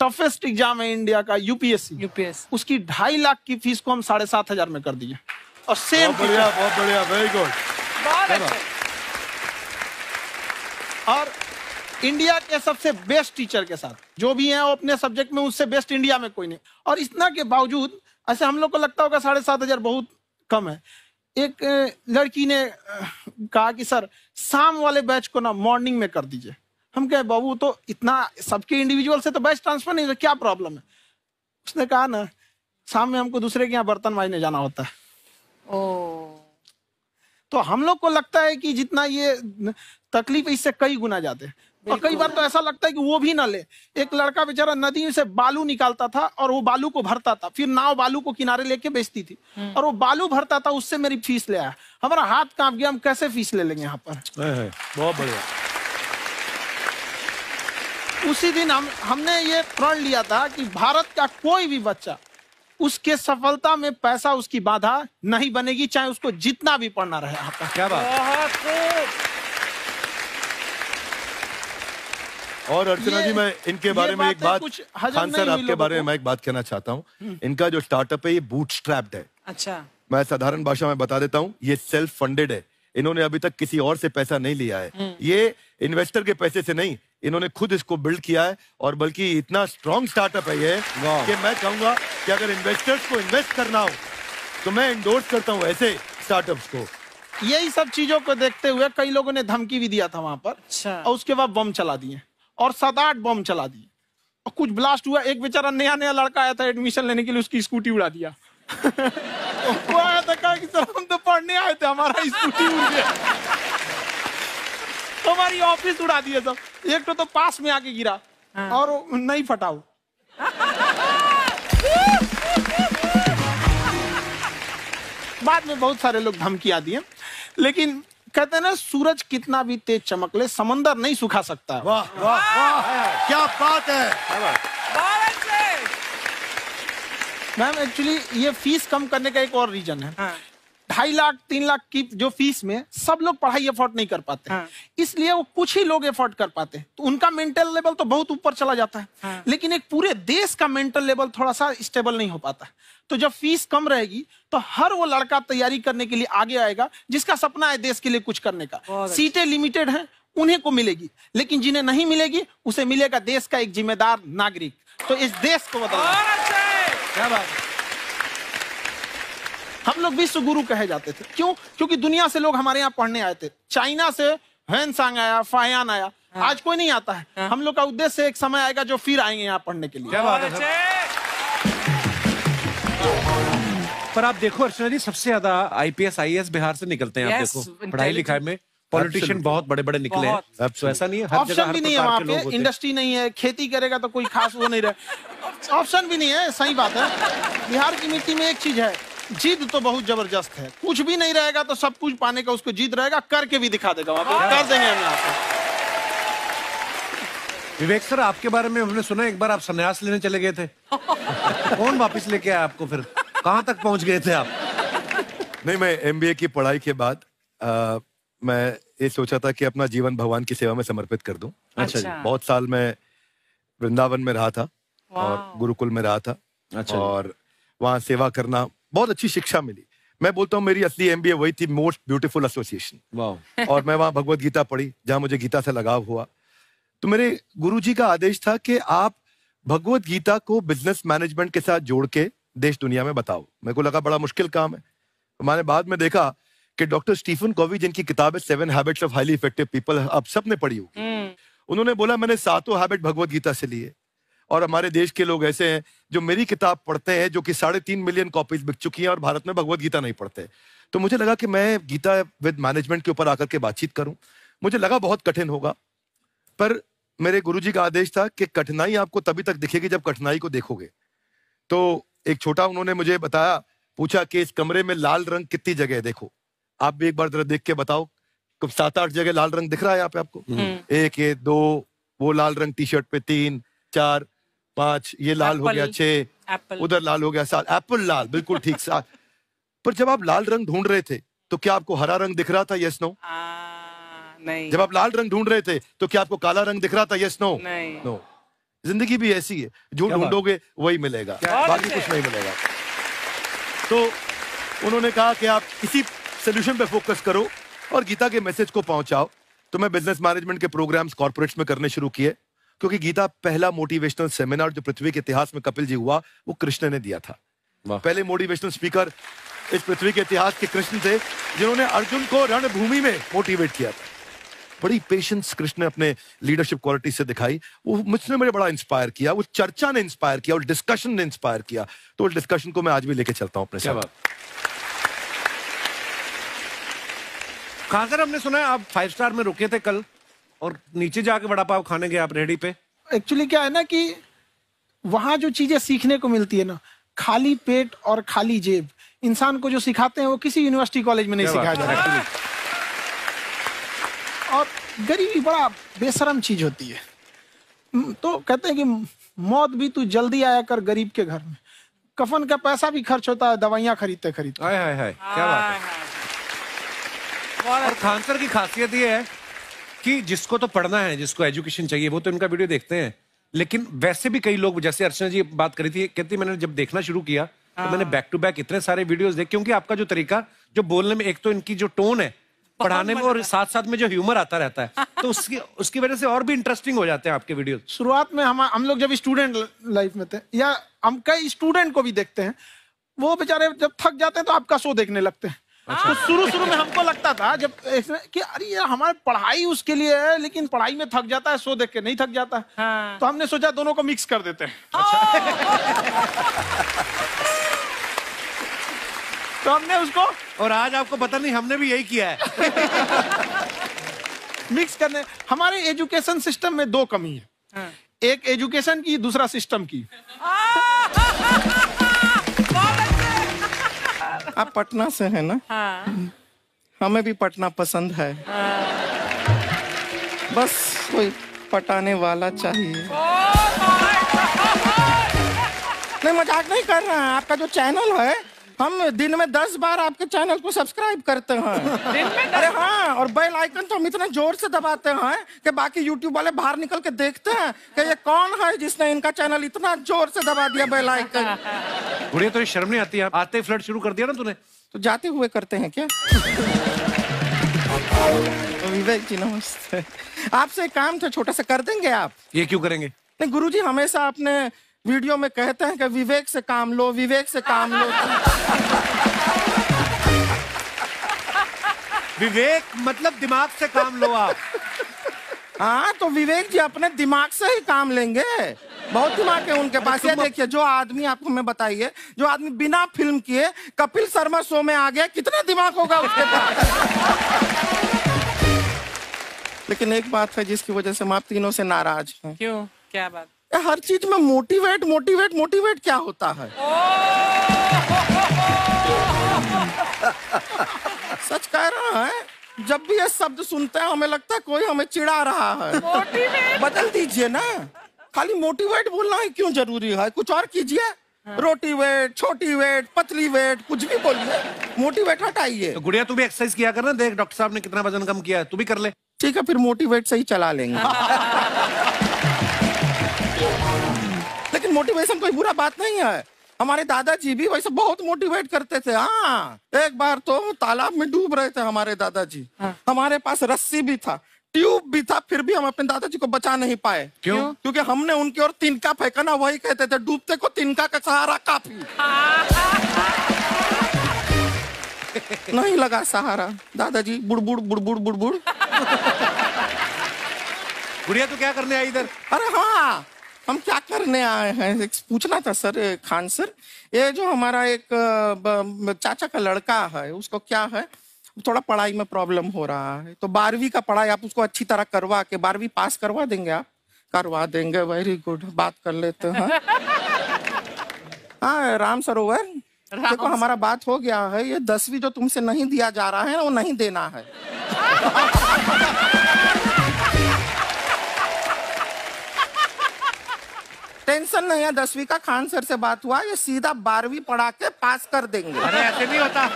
Toughest exam है India का, UPSC, उसकी 2.5 लाख की फीस को हम 7,500 में कर दिए। और सेम बहुत बढ़िया, वेरी गुड। और इंडिया के सबसे बेस्ट टीचर के साथ जो भी हैं वो अपने सब्जेक्ट में उससे बेस्ट इंडिया में कोई नहीं। और इतना के बावजूद ऐसे हम लोग को लगता होगा 7,500 बहुत कम है। एक लड़की ने कहा कि सर शाम वाले बैच को ना मॉर्निंग में कर दीजिए। हम कहे बाबू तो इतना सबके इंडिविजुअल से तो बैच ट्रांसफर नहीं, तो क्या प्रॉब्लम है? उसने कहा ना शाम में हमको दूसरे के यहाँ बर्तन मांजने जाना होता है। तो हम लोग को लगता है कि जितना ये तकलीफ है इससे कई गुना ज्यादा है। और कई बार तो ऐसा लगता है कि वो भी ना ले। एक लड़का बेचारा नदी से बालू निकालता था और वो बालू को भरता था, फिर नाव बालू को किनारे लेके बेचती थी और वो बालू भरता था, उससे मेरी फीस ले आया। हमारा हाथ कांप गया, हम कैसे फीस ले लेंगे यहाँ पर। बहुत बढ़िया। उसी दिन हमने ये प्रण लिया था कि भारत का कोई भी बच्चा उसके सफलता में पैसा उसकी बाधा नहीं बनेगी, चाहे उसको जितना भी पढ़ना रहे यहाँ पर। क्या बात। और अर्चना जी मैं इनके बारे में एक बात, खान सर आपके बारे में मैं एक बात कहना चाहता हूँ। इनका जो स्टार्टअप है ये बूटस्ट्रैप्ड है। अच्छा, मैं साधारण भाषा में बता देता हूँ, ये सेल्फ फंडेड है। इन्होंने अभी तक किसी और से पैसा नहीं लिया है, ये इन्वेस्टर के पैसे से नहीं, इन्होंने खुद इसको बिल्ड किया है। और बल्कि इतना स्ट्रॉन्ग स्टार्टअप है ये कि मैं कहूंगा कि अगर इन्वेस्टर्स को इन्वेस्ट करना हो तो मैं इंडोर्स करता हूँ ऐसे स्टार्टअप्स को। यही सब चीजों को देखते हुए कई लोगों ने धमकी भी दिया था वहां पर। अच्छा। और उसके बाद बम चला दिए और 7-8 बम चला दिए और कुछ ब्लास्ट हुआ। एक बेचारा नया लड़का आया था एडमिशन लेने के लिए, उसकी स्कूटी उड़ा दिया। वो आया था कहा कि सर हम तो पढ़ने आए थे, हमारा स्कूटी उड़ गया। हमारी ऑफिस उड़ा दिया सब। एक तो पास में आके गिरा और नहीं फटा वो। बाद में बहुत सारे लोग धमकियां दिए, लेकिन कहते हैं ना सूरज कितना भी तेज चमक ले समंदर नहीं सुखा सकता। वाह वाह वाह, क्या बात है। मैम एक्चुअली ये फीस कम करने का एक और रीजन है। 2.5 लाख 3 लाख की जो फीस में सब लोग पढ़ाई अफोर्ड नहीं कर पाते, इसलिए वो कुछ ही लोग अफोर्ड कर पाते हैं, तो उनका मेंटल लेवल तो बहुत ऊपर चला जाता है। लेकिन एक पूरे देश का मेंटल लेवल थोड़ा सा स्टेबल नहीं हो पाता। तो जब फीस कम रहेगी तो हर वो लड़का तैयारी करने के लिए आगे आएगा जिसका सपना है देश के लिए कुछ करने का। सीटें लिमिटेड हैं, उन्हें को मिलेगी, लेकिन जिन्हें नहीं मिलेगी उसे मिलेगा देश का एक जिम्मेदार नागरिक। तो इस देश को बदलना। क्या बात है। हम लोग विश्व गुरु कहे जाते थे, क्यों? क्योंकि दुनिया से लोग हमारे यहाँ पढ़ने आए थे। चाइना से ह्वेनसांग आया, फायान आया, आज कोई नहीं आता है। हम लोग का उद्देश्य एक समय आएगा जो फिर आएंगे यहाँ पढ़ने के लिए। क्या बात है। पर आप देखो अर्चना जी, सबसे ज्यादा आईपीएस आईएएस बिहार से निकलते हैं। आप देखो पढ़ाई लिखाई में पॉलिटिशियन बहुत बड़े बड़े निकले हैं। तो ऐसा नहीं है, हर जगह ऑप्शन भी नहीं है वहाँ पे, इंडस्ट्री नहीं है, खेती करेगा तो कोई खास वो नहीं रहे, ऑप्शन भी नहीं है। सही बात है। बिहार की मिट्टी में एक चीज है, जिद तो बहुत जबरदस्त है। कुछ भी नहीं रहेगा तो सब कुछ पाने का उसको जिद रहेगा, करके भी दिखा देगा। वहाँ पे कर देंगे हम यहाँ पे। विवेक सर, आपके बारे में हमने सुना एक बार आप संन्यास लेने चले गए थे। कौन वापस लेके आया आपको? फिर कहाँ तक पहुंच गए थे आप? नहीं, मैं एमबीए की पढ़ाई के बाद मैं ये सोचा था कि अपना जीवन भगवान की सेवा में समर्पित कर दूं। अच्छा जी। बहुत साल मैं वृंदावन में रहा था और गुरुकुल में रहा था। अच्छा। और वहाँ सेवा करना बहुत अच्छी शिक्षा मिली। मैं बोलता हूँ मेरी असली एमबीए वही थी, मोस्ट ब्यूटीफुल एसोसिएशन। वाह। और मैं वहाँ भगवत गीता पढ़ी, जहाँ मुझे गीता से लगाव हुआ। तो मेरे गुरुजी का आदेश था कि आप भगवत गीता को बिजनेस मैनेजमेंट के साथ जोड़ के देश दुनिया में बताओ। मेरे को लगा बड़ा मुश्किल काम है। मैंने बाद में देखा कि डॉक्टर स्टीफन कॉवी, जिनकी किताब है 7 habits of highly effective people, आप सबने पढ़ी होगी, उन्होंने बोला मैंने 7 हैबिट भगवत गीता से लिए। और हमारे देश के लोग ऐसे हैं जो मेरी किताब पढ़ते हैं, जो कि 3.5 मिलियन कॉपीज बिक चुकी हैं, और भारत में भगवत गीता नहीं पढ़ते। तो मुझे लगा कि मैं गीता विद मैनेजमेंट के ऊपर आकर के बातचीत करूं। मुझे लगा बहुत कठिन होगा, पर मेरे गुरुजी का आदेश था कि कठिनाई आपको तभी तक दिखेगी जब कठिनाई को देखोगे। तो एक छोटा उन्होंने मुझे बताया, पूछा कि इस कमरे में लाल रंग कितनी जगह है, देखो आप भी एक बार जरा देख के बताओ। 7-8 जगह लाल रंग दिख रहा है यहाँ पे आपको? 1 ये 2, वो लाल रंग टी शर्ट पे 3 4 5, ये लाल हो गया 6, उधर लाल हो गया 7, एप्पल लाल, बिल्कुल ठीक 7। पर जब आप लाल रंग ढूंढ रहे थे तो क्या आपको हरा रंग दिख रहा था? Yes no? नहीं। जब आप लाल रंग ढूंढ रहे थे तो क्या आपको काला रंग दिख रहा था? Yes no? नहीं। नो। जिंदगी भी ऐसी है, जो ढूंढोगे वही मिलेगा, बाकी कुछ नहीं मिलेगा। तो उन्होंने कहा कि आप इसी सोल्यूशन पे फोकस करो और गीता के मैसेज को पहुंचाओ। तो मैं बिजनेस मैनेजमेंट के प्रोग्राम्स कॉर्पोरेट्स में करने शुरू किए, क्योंकि गीता पहला मोटिवेशनल सेमिनार जो पृथ्वी के इतिहास में कपिल जी हुआ, वो कृष्ण ने दिया था। पहले मोटिवेशनल स्पीकर इस पृथ्वी के इतिहास के कृष्ण थे, जिन्होंने अर्जुन को रणभूमि में मोटिवेट किया था। बड़ी पेशेंस कृष्ण ने अपने लीडरशिप क्वालिटी से दिखाई, वो मुझसे मुझे बड़ा इंस्पायर किया, वो चर्चा ने इंस्पायर किया और डिस्कशन ने इंस्पायर किया। तो उस डिस्कशन को मैं आज भी लेके चलता हूं अपने साथ। कहां सर, हमने सुना है आप 5 स्टार में रुके थे कल और नीचे जाके वड़ा पाव खाने गए आप रेहड़ी पे। एक्चुअली क्या है ना कि वहां जो चीजें सीखने को मिलती है ना, खाली पेट और खाली जेब इंसान को जो सिखाते हैं वो किसी यूनिवर्सिटी कॉलेज में नहीं सिखाया जाता। और गरीबी बड़ा बेशरम चीज होती है। तो कहते हैं कि मौत भी तू जल्दी आया कर गरीब के घर में, कफन का पैसा भी खर्च होता है दवाइयां खरीदते खरीदते। हाय हाय हाय, क्या बात है। और खान सर की खासियत ये है कि जिसको तो पढ़ना है, जिसको एजुकेशन चाहिए, वो तो इनका वीडियो देखते हैं, लेकिन वैसे भी कई लोग, जैसे अर्चना जी बात करी थी, कहती मैंने जब देखना शुरू किया तो मैंने बैक टू बैक इतने सारे वीडियोस देखे, क्योंकि आपका जो तरीका जो बोलने में, एक तो इनकी जो टोन है पढ़ाने में, और साथ साथ में जो ह्यूमर आता रहता है, तो उसकी वजह से और भी इंटरेस्टिंग हो जाते हैं आपके वीडियो। शुरुआत में हम लोग जब स्टूडेंट लाइफ में थे, या हम कई स्टूडेंट को भी देखते हैं, वो बेचारे जब थक जाते हैं तो आपका शो देखने लगते हैं। तो शुरू में हमको लगता था जब कि अरे यार हमारी पढ़ाई उसके लिए है, लेकिन पढ़ाई में थक जाता है, शो देख के नहीं थक जाता। तो हमने सोचा दोनों को मिक्स कर देते हैं। तो हमने उसको, और आज आपको पता नहीं हमने भी यही किया है। मिक्स करने। हमारे एजुकेशन सिस्टम में 2 कमी है, एक एजुकेशन की, दूसरा सिस्टम की। आप पटना से हैं ना? हाँ। हमें भी पटना पसंद है। बस कोई पटाने वाला चाहिए। नहीं, मजाक नहीं कर रहे हैं। आपका जो चैनल है, हम दिन में 10 बार आपके चैनल को सब्सक्राइब करते हैं। अरे हाँ, और बेल आइकन तो हम इतना जोर से दबाते हैं कि बाकी यूट्यूब वाले बाहर निकल के देखते हैं कि ये कौन है जिसने इनका चैनल इतना जोर से दबा दिया बेल आइकन। बुढ़िया, तो ये शर्म नहीं आती है? आते ही फ्लर्ट शुरू कर दिया ना तूने। तो जाते हुए करते हैं क्या? विवेक जी नमस्ते। आपसे एक काम था छोटा सा, कर देंगे आप? ये क्यों करेंगे? नहीं, गुरुजी हमेशा अपने वीडियो में कहते हैं कि विवेक से काम लो, विवेक से काम लो। विवेक मतलब दिमाग से काम लो आप। हाँ, तो विवेक जी अपने दिमाग से ही काम लेंगे। बहुत दिमाग है उनके पास। ये देखिए, जो आदमी, आपको मैं बताइए, जो आदमी बिना फिल्म किए कपिल शर्मा शो में आ गया, कितना दिमाग होगा उसके पास। लेकिन एक बात है जिसकी वजह से हम आप तीनों से नाराज हैं। क्यों? क्या बात? हर चीज में मोटिवेट मोटिवेट मोटिवेट क्या होता है? सच कह रहा है, जब भी ये शब्द सुनते हैं हमें लगता है कोई हमें चिढ़ा रहा है। बदल दीजिए ना, खाली मोटिवेट बोलना ही क्यों जरूरी है? कुछ और कीजिए। रोटी वेट, छोटी वेट, पतली वेट, कुछ भी बोलिए, मोटिवेट हटाइए। तो गुड़िया, तू भी एक्सरसाइज किया कर ना। देख डॉक्टर साहब ने कितना वजन कम किया है, तू भी कर ले। ठीक है, फिर मोटिवेट से ही चला लेंगे। लेकिन मोटिवेशन कोई बुरा बात नहीं है। हमारे दादाजी भी वैसे बहुत मोटिवेट करते थे। हाँ, एक बार तो तालाब में डूब रहे थे हमारे दादाजी। हमारे पास रस्सी भी था, ट्यूब भी था, फिर भी हम अपने दादाजी को बचा नहीं पाए। क्यों? क्योंकि हमने उनकी ओर तिनका फेंका ना, वही कहते थे डूबते को तिनका का सहारा काफी। नहीं लगा सहारा, दादाजी बुड़बुड़ बुड़बुड़ बुड़बुड़। गुड़िया, तू क्या करने आई इधर? अरे हाँ, हम क्या करने आए हैं पूछना था सर। खान सर, ये जो हमारा एक चाचा का लड़का है, उसको क्या है, थोड़ा पढ़ाई में प्रॉब्लम हो रहा है। तो 12वीं का पढ़ाई आप उसको अच्छी तरह करवा के 12वीं पास करवा देंगे आप? करवा देंगे, वेरी गुड, बात कर लेते हैं। हाँ, राम सरोवर, देखो हमारा बात हो गया है। ये 10वीं जो तुमसे नहीं दिया जा रहा है वो नहीं देना है। टेंशन नहीं है, 10वीं का खान सर से बात हुआ, ये सीधा 12वीं पढ़ा के पास कर देंगे। अरे ऐसे नहीं होता,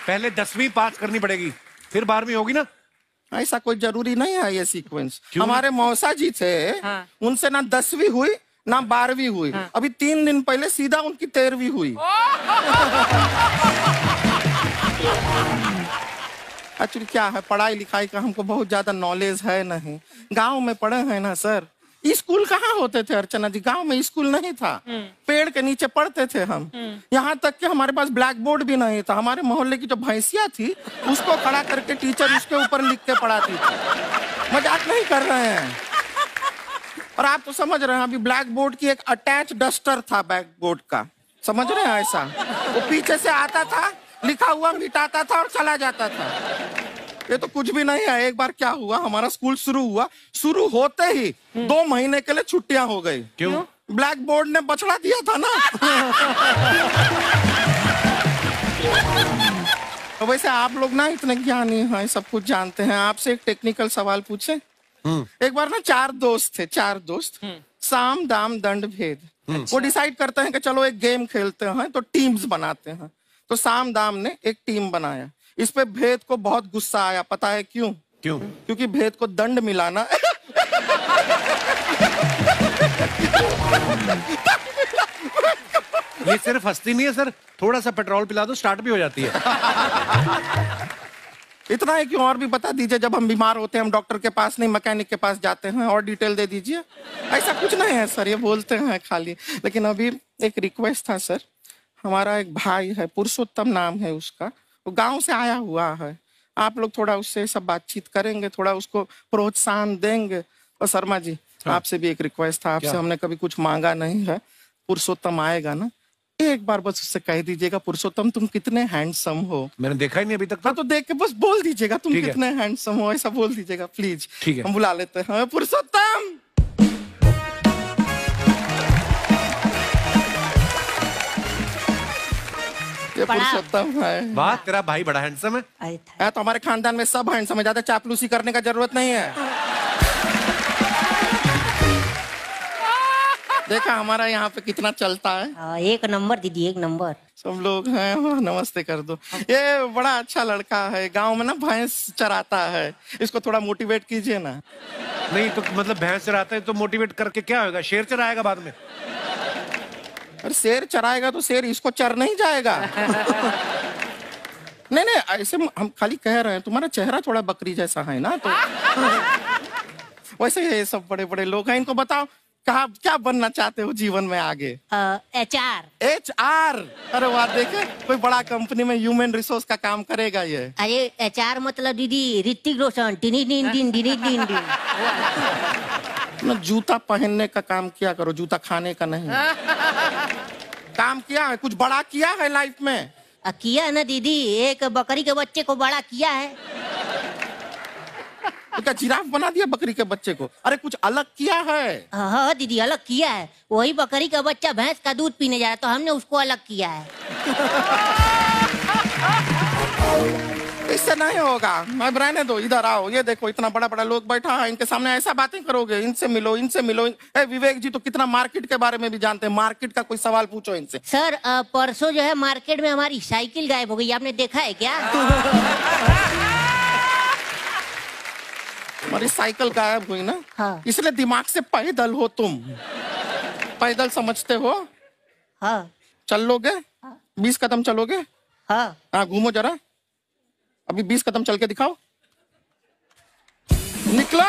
पहले 10वीं पास करनी पड़ेगी, फिर 12वीं होगी ना। ऐसा कोई जरूरी नहीं है ये सीक्वेंस। हमारे मौसा जी थे, उनसे ना 10वीं हुई ना 12वीं हुई, अभी 3 दिन पहले सीधा उनकी 13वीं हुई। एक्चुअली क्या है, पढ़ाई लिखाई का हमको बहुत ज्यादा नॉलेज है नहीं। गांव में पढ़े हैं ना सर। स्कूल कहाँ होते थे अर्चना जी, गांव में स्कूल नहीं था, पेड़ के नीचे पढ़ते थे हम। यहाँ तक कि हमारे पास ब्लैक बोर्ड भी नहीं था। हमारे मोहल्ले की जो भैंसिया थी उसको खड़ा करके टीचर उसके ऊपर लिख के पढ़ाती थी। मजाक नहीं कर रहे हैं। और आप तो समझ रहे हैं, अभी ब्लैक बोर्ड की एक अटैच डस्टर था ब्लैक बोर्ड का, समझ रहे हैं ऐसा, वो पीछे से आता था, लिखा हुआ मिटाता था और चला जाता था। ये तो कुछ भी नहीं है। एक बार क्या हुआ, हमारा स्कूल शुरू हुआ, शुरू होते ही 2 महीने के लिए छुट्टियां हो गई। क्यों? ब्लैक बोर्ड ने बछड़ा दिया था ना। तो वैसे आप लोग ना इतने ज्ञानी हैं, सब कुछ जानते हैं। आपसे एक टेक्निकल सवाल पूछे। एक बार ना 4 दोस्त थे, 4 दोस्त, साम दाम दंड भेद। वो डिसाइड करते हैं कि चलो एक गेम खेलते हैं, तो टीम्स बनाते हैं। तो साम दाम ने एक टीम बनाया। इस पे भेद को बहुत गुस्सा आया। पता है क्यों? क्यों? क्योंकि भेद को दंड मिलाना ये सिर्फ हंसती नहीं है सर, थोड़ा सा पेट्रोल पिला दो स्टार्ट भी हो जाती है। इतना है क्यों और भी बता दीजिए। जब हम बीमार होते हैं हम डॉक्टर के पास नहीं मैकेनिक के पास जाते हैं, और डिटेल दे दीजिए। ऐसा कुछ नहीं है सर, ये बोलते हैं खाली। लेकिन अभी एक रिक्वेस्ट था सर, हमारा एक भाई है, पुरुषोत्तम नाम है उसका, वो गांव से आया हुआ है। आप लोग थोड़ा उससे सब बातचीत करेंगे, थोड़ा उसको प्रोत्साहन देंगे। और शर्मा जी, आपसे भी एक रिक्वेस्ट था, आपसे हमने कभी कुछ मांगा नहीं है। पुरुषोत्तम आएगा ना, एक बार बस उससे कह दीजिएगा, पुरुषोत्तम तुम कितने हैंडसम हो। मैंने देखा ही नहीं अभी तक। तो देख के बस बोल दीजिएगा तुम कितने हैंडसम हो, ऐसा बोल दीजिएगा प्लीज। ठीक है, हम बुला लेते हैं पुरुषोत्तम। ये पुरुषोत्तम है। वाह, तेरा भाई बड़ा हैंडसम है। तो हमारे खानदान में सब हैंडसम है, ज्यादा चापलूसी करने का जरूरत नहीं है। देखा हमारा यहाँ पे कितना चलता है। एक नंबर दीदी, एक नंबर। सब लोग हैं, नमस्ते कर दो। ये बड़ा अच्छा लड़का है, गांव में ना भैंस चराता है, इसको थोड़ा मोटिवेट कीजिए ना। नहीं तो मतलब भैंस चराता है तो मोटिवेट करके क्या होगा, शेर चराएगा बाद में। अरे शेर चराएगा तो शेर इसको चर नहीं जाएगा। नहीं नहीं, ऐसे हम खाली कह रहे हैं, तुम्हारा चेहरा थोड़ा बकरी जैसा है ना, तो वैसे ये सब बड़े बड़े लोग हैं। इनको बताओ कहा क्या बनना चाहते हो जीवन में आगे? HR। HR? अरे वाह, देखे कोई बड़ा कंपनी में ह्यूमन रिसोर्स का काम करेगा ये। अरे HR मतलब दीदी Hrithik Roshan. Tiny tin tin tiny tin tin. ना जूता पहनने का काम किया करो, जूता खाने का नहीं। काम किया है, कुछ बड़ा किया है लाइफ में? किया है ना दीदी, एक बकरी के बच्चे को बड़ा किया है। तो क्या जिराफ बना दिया बकरी के बच्चे को? अरे कुछ अलग किया है। हाँ दीदी, अलग किया है। वही बकरी का बच्चा भैंस का दूध पीने जा रहा है, तो हमने उसको अलग किया है। इससे नहीं होगा, मैं रहने दो, इधर आओ। ये देखो इतना बड़ा बड़ा लोग बैठा है, इनके सामने ऐसा बातें करोगे? इनसे मिलो, इनसे मिलो। विवेक जी तो कितना मार्केट के बारे में भी जानते हैं, मार्केट का कोई सवाल पूछो इनसे। सर परसों जो है मार्केट में हमारी साइकिल गायब हो गई, आपने देखा है क्या? हमारी साइकिल गायब हुई ना? हाँ। इसलिए दिमाग से पैदल हो तुम। पैदल समझते हो? हाँ। चल लोगे? 20 कदम चलोगे? हाँ। घूमो जरा, अभी 20 कदम चल के दिखाओ। निकलो।